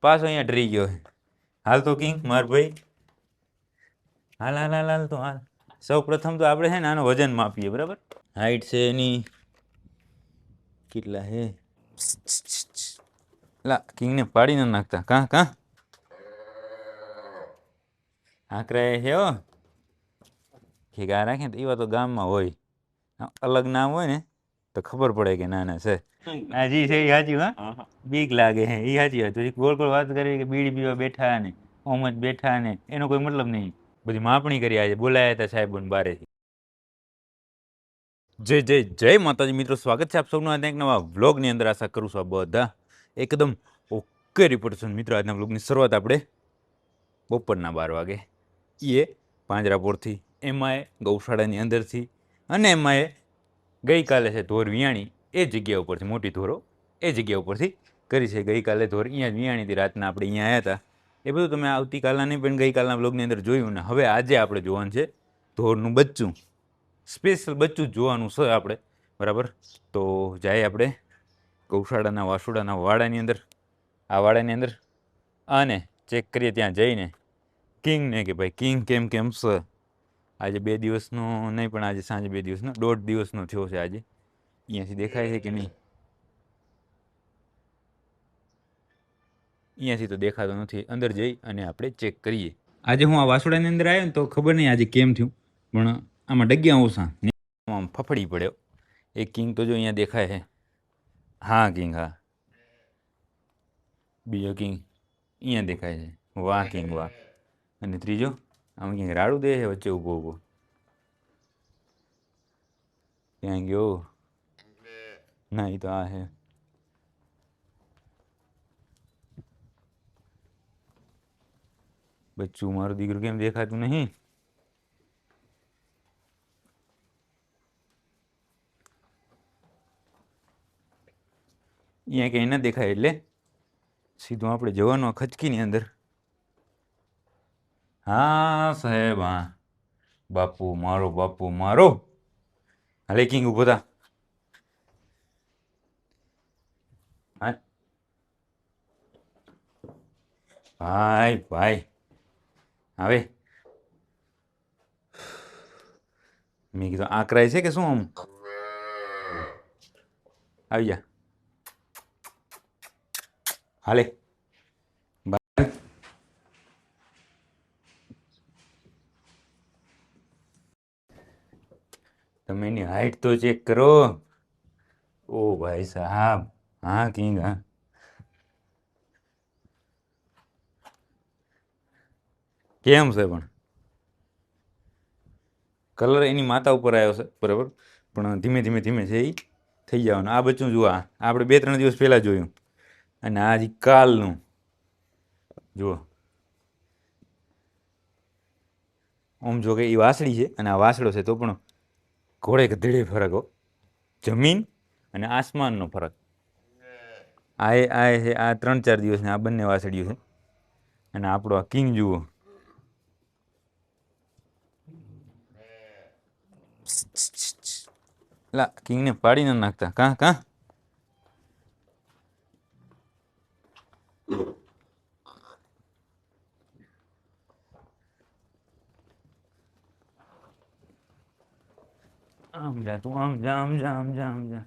પાછો અહીંયા ડરી ગયો. હાલ તો કિંગ માર ભાઈ, હાલ હાલ હાલ હાલ તો હાલ. સૌ પ્રથમ તો આપણે છે ને આનો વજન માપીએ, બરાબર. હાઈટ છે એની કેટલા હે? લા કિંગને પાડી ન નાખતા. કાં કાં આકરા છે હો કે ગા રાખે ને એવા તો ગામમાં હોય, અલગ નામ હોય ને તો ખબર પડે કે ના ના છે. હાજી છે એ સાચી. હા બીક લાગે હે એ સાચી વાત. પછી ગોળ ગોળ વાત કરી કે બીડી પીવા બેઠા ને ઓમ જ બેઠા ને એનો કોઈ મતલબ નહીં. બધી માપણી કરી આજે બોલાયા હતા સાહેબ બારેથી. જય જય જય માતાજી મિત્રો, સ્વાગત છે આપ સૌનું આજના એક નવા વ્લોગની અંદર. આશા કરું છું આ બધા એકદમ ઓકે રિપોર્ટ છે મિત્રો. આજના વ્લોગની શરૂઆત આપણે બપોરના 12 વાગે એ પાંજરાપોળથી, એમાં ગૌશાળાની અંદરથી, અને એમાં ગઈકાલે છે ધોર વિયાણી એ જગ્યા ઉપરથી, મોટી ધોરો એ જગ્યા ઉપરથી કરી છે. ગઈકાલે ધોર અહીંયા જ વિયાણીથી રાતના આપણે અહીંયા આવ્યા હતા. એ બધું તમે આવતીકાલના નહીં પણ ગઈકાલના બ્લોગની અંદર જોયું ને. હવે આજે આપણે જોવાનું છે ધોરનું બચ્ચું, સ્પેશિયલ બચ્ચું જ જોવાનું છે આપણે, બરાબર. તો જાય આપણે ગૌશાળાના વાસુડાના વાડાની અંદર, આ વાડાની અંદર, અને ચેક કરીએ ત્યાં જઈને કિંગને કે ભાઈ કિંગ કેમ કેમ છે. આજે 2 દિવસનો નહીં પણ આજે સાંજે 2 દિવસનો, 1.5 દિવસનો થયો છે આજે. અહીંયાથી દેખાય છે કે નહીં? અહીંયાથી તો દેખાતો નથી. અંદર જઈ અને આપણે ચેક કરીએ. આજે હું આ વાસુડાની અંદર આવ્યો ને તો ખબર નહીં આજે કેમ થયું, પણ આમાં ડગ્યા ઓછા આમ ફફડી પડ્યો. એક કિંગ તો જો અહીંયા દેખાય છે. હા કિંગ, હા. બીજો કિંગ અહીંયા દેખાય છે. વાહ કિંગ વાહ. અને ત્રીજો આમ ક્યાંક રાડું દે છે વચ્ચે ઊભો ઊભો. ત્યાં ગયો ના, એ તો આ છે. બચ્ચું મારું દીકરું કેમ દેખાતું નહીં? અહીંયા ક્યાંય ના દેખાય એટલે સીધું આપણે જવાનું ખચકીની અંદર. હા સાહેબ, હા બાપુ મારો, બાપુ મારો. હાલે કિંગ ઊભો થા. હા ભાઈ ભાઈ હવે મેં કીધું આકરાય છે કે શું? આમ આવી જા. હાલે તમે એની હાઈટ તો ચેક કરો. ઓ ભાઈ સાહેબ, હા કિંગ, હા. કેમ છે પણ કલર એની માતા ઉપર આવ્યો છે, બરાબર. પણ ધીમે ધીમે ધીમે છે એ થઈ જવાનું. આ બચ્ચું જુઓ, આપણે 2-3 દિવસ પહેલાં જોયું, અને આ હજી કાલનું જુઓ. આમ જો કે એ વાસળી છે અને આ વાસળો છે, તો પણ ઘોડે ગધેડે ફરક હો. જમીન અને આસમાનનો ફરક. આ છે આ 3-4 દિવસની આ બંને વાસળીઓ છે. અને આપણો આ કિંગ જુઓ. લા કિંગને પાડી ન નાખતા. કાં કાં આમ જા તું, આમ જા, આમ જા, આમ જા, આમ જા.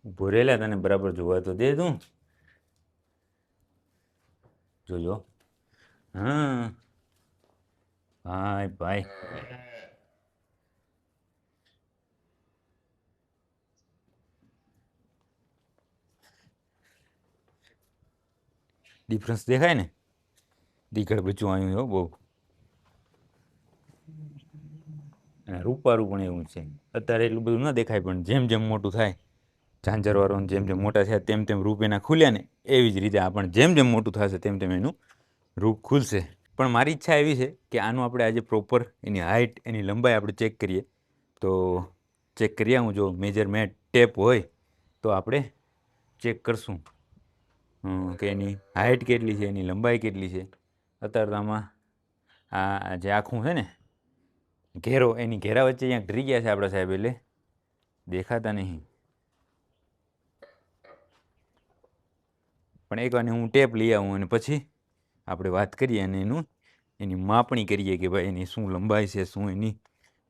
ઉભો રહેલા તને બરાબર જોવા તો દે તું. જોજો. હા ભાઈ ભાઈ. ડિફરન્સ દેખાય ને? દીકડ બચ્ચું આવ્યું હો બહુ. અને રૂપારું પણ એવું છે. અત્યારે એટલું બધું ન દેખાય, પણ જેમ જેમ મોટું થાય ઝાંઝરવાળો, જેમ જેમ મોટા થયા તેમ તેમ રૂપ એના ખુલ્યા ને, એવી જ રીતે આ પણ જેમ જેમ મોટું થશે તેમ તેમ એનું રૂપ ખુલશે. પણ મારી ઈચ્છા એવી છે કે આનું આપણે આજે પ્રોપર એની હાઇટ, એની લંબાઈ આપણે ચેક કરીએ. તો ચેક કરી આવું. જો મેજરમેન્ટ ટેપ હોય તો આપણે ચેક કરશું કે એની હાઇટ કેટલી છે, એની લંબાઈ કેટલી છે. અત્યારે તો આમાં આ જે આખું છે ને ઘેરો, એની ઘેરા વચ્ચે ક્યાંક ડરી ગયા છે આપણા સાહેબ, એટલે દેખાતા નહીં. પણ એકવાર હું ટેપ લઈ આવું અને પછી આપણે વાત કરીએ અને એની માપણી કરીએ કે ભાઈ એની શું લંબાઈ છે, શું એની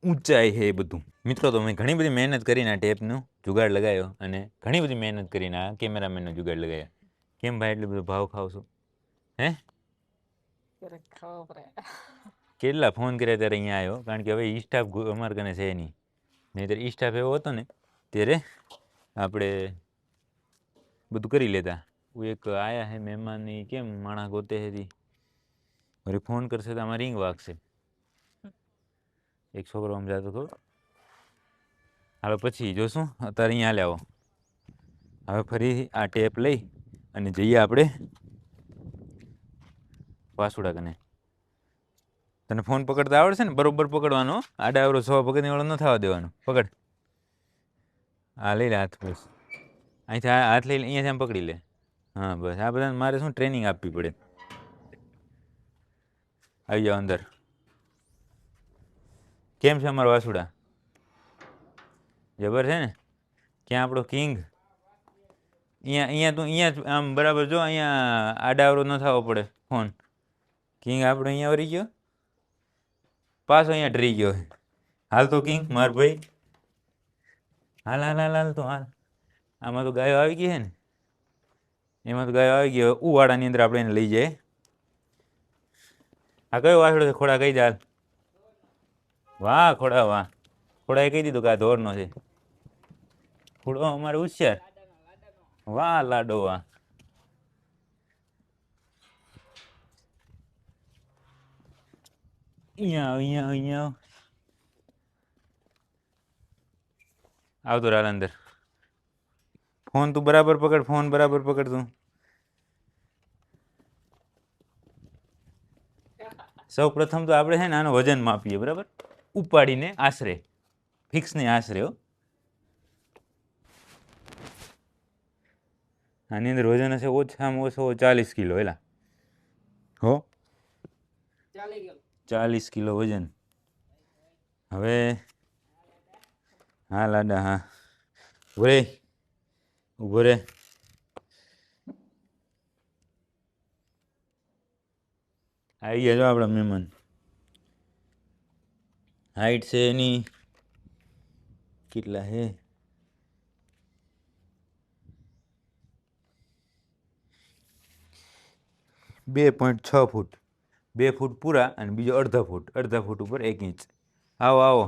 ઊંચાઈ છે, એ બધું. મિત્રો તો મેં ઘણી બધી મહેનત કરીને આ ટેપનો જુગાડ લગાવ્યો અને ઘણી બધી મહેનત કરીને આ કેમેરામેનનો જુગાડ લગાવ્યો. કેમ ભાઈ એટલો બધો ભાવ ખાવ છો? હે કેટલા ફોન કર્યા ત્યારે અહીંયા આવ્યો, કારણ કે હવે ઈ સ્ટાફ અમારે કને છે નહીં. નહીંતર ઈ સ્ટાફ એવો હતો ને ત્યારે આપણે બધું કરી લેતા. એક આયા હે મહેમાન, એ કેમ માણસ ગોતે છે, વળી ફોન કરશે તો આમાં રિંગ વાગશે. એક છોકરો આમ જતો હતો. હવે પછી જોશું. અત્યારે અહીંયા લાવો. હવે ફરી આ ટેપ લઈ અને જઈએ આપણે વાસુડા કને. તને ફોન પકડતા આવડશે ને? બરોબર પકડવાનો, આડા અવરો 100 પકડની વાળો ન થવા દેવાનો. પકડ. હા લઈ લે હાથ, બસ અહીંથી હાથ લઈ લે, અહીંયાથી આમ પકડી લે. હા બસ. આ બધાને મારે શું ટ્રેનિંગ આપવી પડે. આવી જાઓ અંદર. કેમ છે અમારા વાસુડા? જબર છે ને? ક્યાં આપણો કિંગ? અહીંયા તું અહીંયા આમ બરાબર જો, અહીંયા આડાવરો ન થવો પડે ફોન. કિંગ આપણો અહીંયા વળી ગયો, પાછો અહીંયા ડરી ગયો. હાલ તો કિંગ માર ભાઈ, હાલ હાલ હાલ હાલ તો હાલ. આમાં તો ગાયો આવી ગઈ છે ને, એમાં તો ગાયો આવી ગયો. ઉવાડાની અંદર આપણે એને લઈ જઈએ. આ કયો વાસડો છે? ખોડા કહી દે હાલ. વાહ ખોડા વાહ. ખોડાએ કહી દીધું કે આ ધોરનો છે. ખોડો અમારે હોશિયાર. વાહ લાડો વાહ. અહીંયા અહીંયા અહીંયા આવતો રાલ અંદર. ફોન તું બરાબર પકડ, ફોન બરાબર પકડ તું. સૌ પ્રથમ તો આપણે છે ને આનો વજન માપીએ, બરાબર? ઉપાડીને આશરે, ફિક્સ ને આશરે. હો, આની અંદર વજન હશે ઓછામાં ઓછો 40 કિલો. એલા હો, 40 કિલો વજન. હવે હા લાડા, હા ઉભો રે, ઉભો રે. આવી ગયા જો આપણા મહેમાન. હાઈટ છે એની કેટલા છે? 2.6 ફૂટ. 2 ફૂટ પૂરા અને બીજો અડધા ફૂટ. અડધા ફૂટ ઉપર 1 ઇંચ. આવો આવો.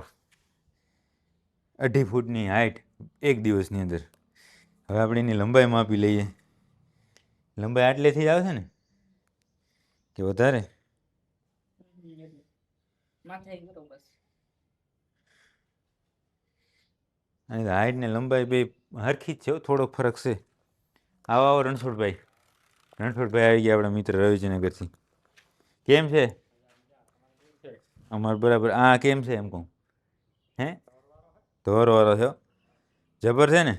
2.5 ફૂટની હાઈટ એક દિવસની અંદર. હવે આપણે એની લંબાઈ માપી લઈએ. લંબાઈ આટલેથી જ આવશે ને કે વધારે? અને હાઈટ ને લંબાઈ બે હરખી જ છે, થોડોક ફરક છે. આવો આવો રણછોડભાઈ. રણછોડભાઈ આવી ગયા, આપણા મિત્ર રવિચનગરથી. કેમ છે અમારે? બરાબર. આ કેમ છે એમ કહું? હે ધોર વાળો થયો, જબર છે ને?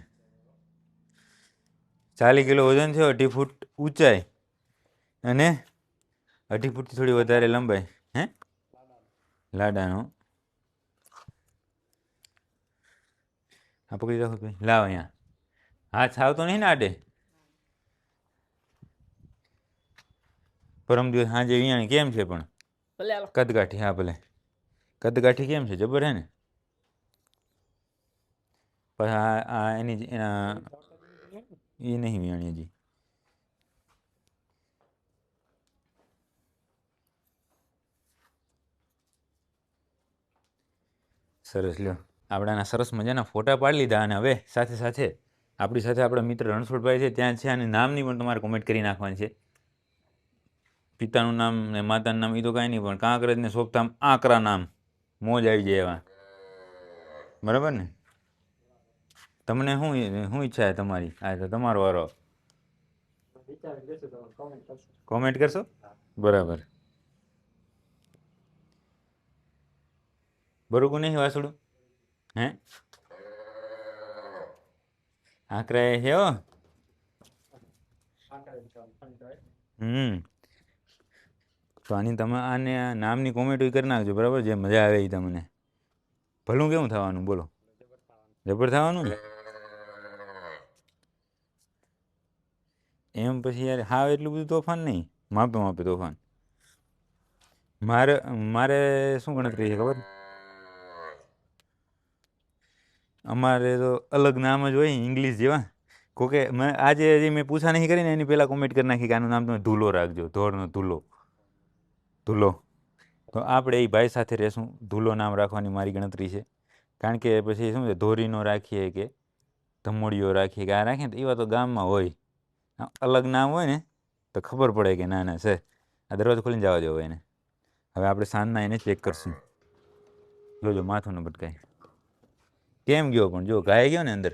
40 કિલો વજન છે, 2.5 ફૂટ ઊંચાઈ અને 2.5 ફૂટથી થોડી વધારે લંબાઈ. હે લાડાનો. હા પકડી રાખો ભાઈ. લાવ અહીંયા. હાથ આવતો નહીં ને આડે? પરમ દિવસ સાંજે વિયાણી કેમ છે પણ? કદકાઠી. હા ભલે. કદકાઠી કેમ છે? જબર હે ને? પછી આ એની એના એ નહીં વિયાણી હજી. સરસ. લ્યો, આપણાના સરસ મજાના ફોટા પાડી લીધા અને હવે સાથે સાથે આપણી સાથે આપણા મિત્ર રણછોડભાઈ છે ત્યાં છે, અને નામની પણ તમારે કોમેન્ટ કરી નાખવાની છે. પિતાનું નામ ને માતાનું નામ એ તો કાંઈ નહીં, પણ કાંકરેજ ને સોપતામ આકરા નામ મોજ આવી જાય એવા. બરાબર ને? તમને શું ઈચ્છા છે તમારી? આ તો તમારો વારો. કોમેન્ટ કરશો? બરાબર. બરોબર નહીં વાસુડું? હે આકરા છે હો. તો આની તમે આને નામની કોમેન્ટ કરી નાખજો, બરાબર? જે મજા આવે એ તમને. ભલું કેવું થવાનું બોલો? જબર થવાનું ને? એમ પછી યાર હાવ એટલું બધું તોફાન નહીં, માપે માપે તોફાન. મારે મારે શું ગણતરી છે ખબર? અમારે તો અલગ નામ જ હોય ઇંગ્લિશ જેવા. કોકે મેં આજે હજી મેં પૂછા નહીં કરીને એની પહેલાં કોમેન્ટ કરી નાખી કે આનું નામ તમે ધૂલો રાખજો, ધોળનો ધૂલો. ધૂલો. તો આપણે એ ભાઈ સાથે રહેશું, ધૂલો નામ રાખવાની મારી ગણતરી છે. કારણ કે પછી શું છે, ધોરીનો રાખીએ કે ધમોડીઓ રાખીએ કે આ રાખીએ તો એવા તો ગામમાં હોય. અલગ નામ હોય ને તો ખબર પડે કે ના ના છે, આ દરવાજો ખોલીને જવા દેવો એને. હવે આપણે સાંજના એને ચેક કરશું. જોજો માથું ન ભટકાય. કેમ ગયો પણ જો ગાય ગયો ને અંદર.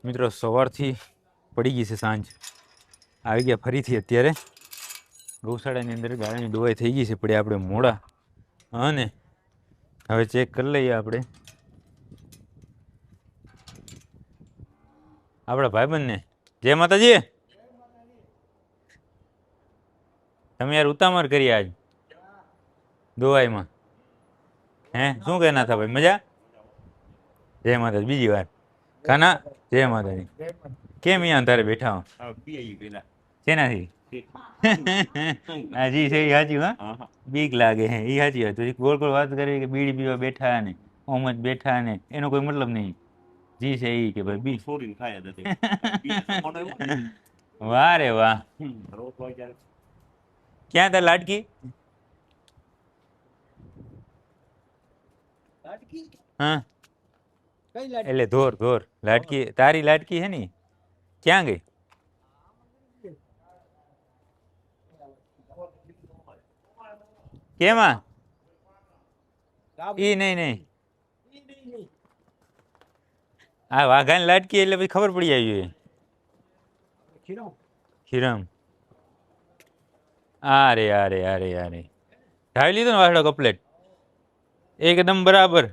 મિત્રો સવારથી પડી ગઈ છે સાંજ, આવી ગયા ફરીથી અત્યારે ગૌશાળાની અંદર. ગાયની દવાઈ થઈ ગઈ છે, પડે આપણે મોડા. અને હવે ચેક કરી લઈએ આપણે આપણા ભાઈબંધને. જય માતાજી. તમે યાર ઉતામર કરી આજ દવાઈમાં, હે શું કહેના હતા ભાઈ? મજા? જય માતાજી. બીજી વાર કાના જય માતાજી. કેમ અહીંયા તારે બેઠા હો? શેનાથી? જી છે એ સાચી. હા, બીક લાગે હે એ સાચી વાત. પછી ગોળ ગોળ વાત કરી કે બીડી પીવા બેઠા ને ઓમ જ બેઠા ને, એનો કોઈ મતલબ નહીં. જી છે એ કે ભાઈ બી છોડીને ખાયા. વાહ રે વાહ. ક્યાં તાર લાડકી? હા એટલે ધોર ધોર લાડકી, તારી લાડકી હે ને? ક્યાં ગઈ? કેમાં? ઈ નહીં નહીં, આ વાઘાની લાડકી એટલે પછી ખબર પડી આવી. ખીરમ. અરે અરે અરે અરે, ધાવી લીધો ને વાસડો કપલેટ એકદમ બરાબર.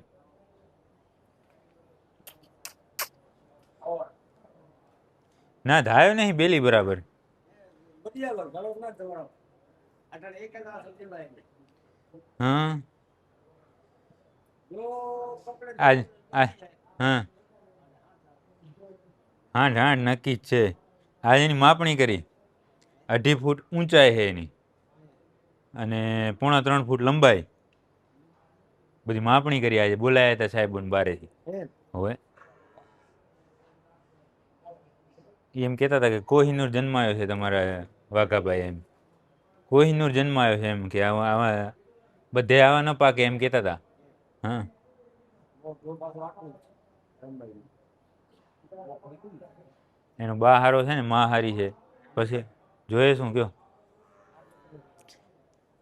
ના ધાયો નહીં, બેલી બરાબર. હા આજ હા હાંડ હાંડ નક્કી જ છે. આજે એની માપણી કરી, 2.5 ફૂટ ઊંચાઈ છે એની અને 3.25 ફૂટ લંબાઈ. બધી માપણી કરી આજે. બોલાયા હતા સાહેબોને બારેથી. હવે એમ કહેતા હતા કે કોહિનૂર જન્માયો છે તમારા વાઘાભાઈ. એમ કોહિનૂર જન્માયો છે એમ કે આવા આવા બધે આવા ન પાકે એમ કહેતા હતા. હા એનો બા હારો છે ને, માં હારી છે. પછી જોઈએ શું કયો.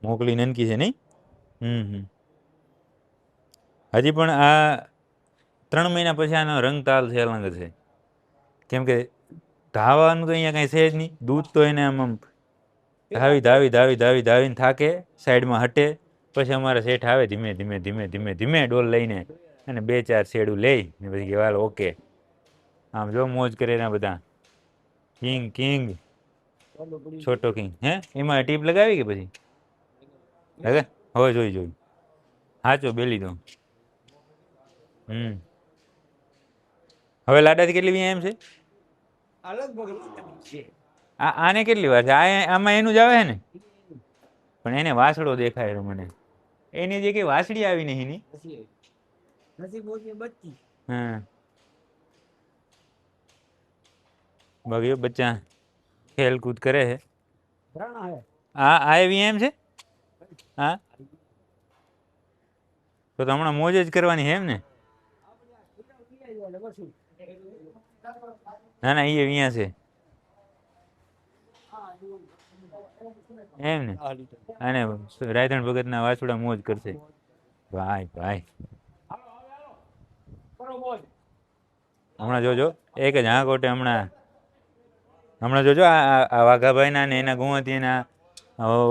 મોકલી નનકી છે નહીં? હજી પણ આ 3 મહિના પછી આનો રંગ તાલ છે અલંગ છે. કેમ કે ધાવાનું તો અહીંયા કઈ છે જ નહીં. દૂધ તો એને આમ ધાવી ધાવી ધાવી ધાવી ધાવીને થાકે, સાઈડમાં હટે. પછી અમારા શેઠ આવે ધીમે ધીમે ધીમે ધીમે ધીમે ડોલ લઈને અને 2-4 શેડું લઈ ને પછી કે વાલ ઓકે. આમ જો મોજ કરે ને બધા. કિંગ કિંગ છોટો કિંગ. હે એમાં ટીપ લગાવી કે પછી હવે જોઈ જોઈ હાચો બેલી દો. હવે લાડાથી કેટલી વી એમ છે? આને કેટલી વાર છે? આમાં એનું જ આવે છે ને? પણ એને વાસડો દેખાય મને. એની જે કઈ વાસડી આવી નહીં ની. હા ભાગ્યો બચ્ચા ખેલકૂદ કરે છે. આ એવી એમ છે? હા તો હમણાં મોજ જ કરવાની છે એમ ને? ના ના એ અહીંયા છે એમ ને? અને રાયધણ ભગત ના વાછુડા મોજ કરશે. ભાઈ ભાઈ હમણાં જોજો એક જ હાંકોટે હમણાં જોજો આ વાઘાભાઈ ના ને એના ગુવાતી ના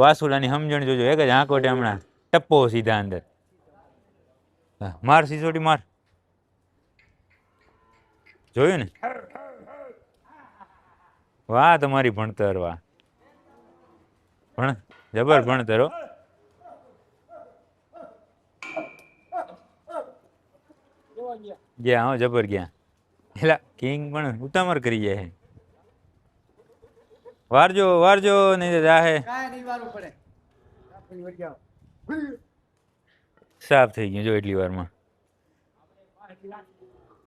વાસુડાની સમજણ જોજો. એક જ હાંકોટે હમણાં ટપ્પો સીધા અંદર. માર સિસોટી માર. જોયું ને? વાહ તમારી ભણતર, વાહ જબર ભણતર હો. ગયા હો જબર ગયા. એલા કિંગ પણ ઉતામર કરી જાય. વારજો વારજો નહીં તો જાહે. કાંઈ નહીં વારવું પડે. આપણી વળી આવો. સાફ થઈ ગયું જો એટલી વારમાં.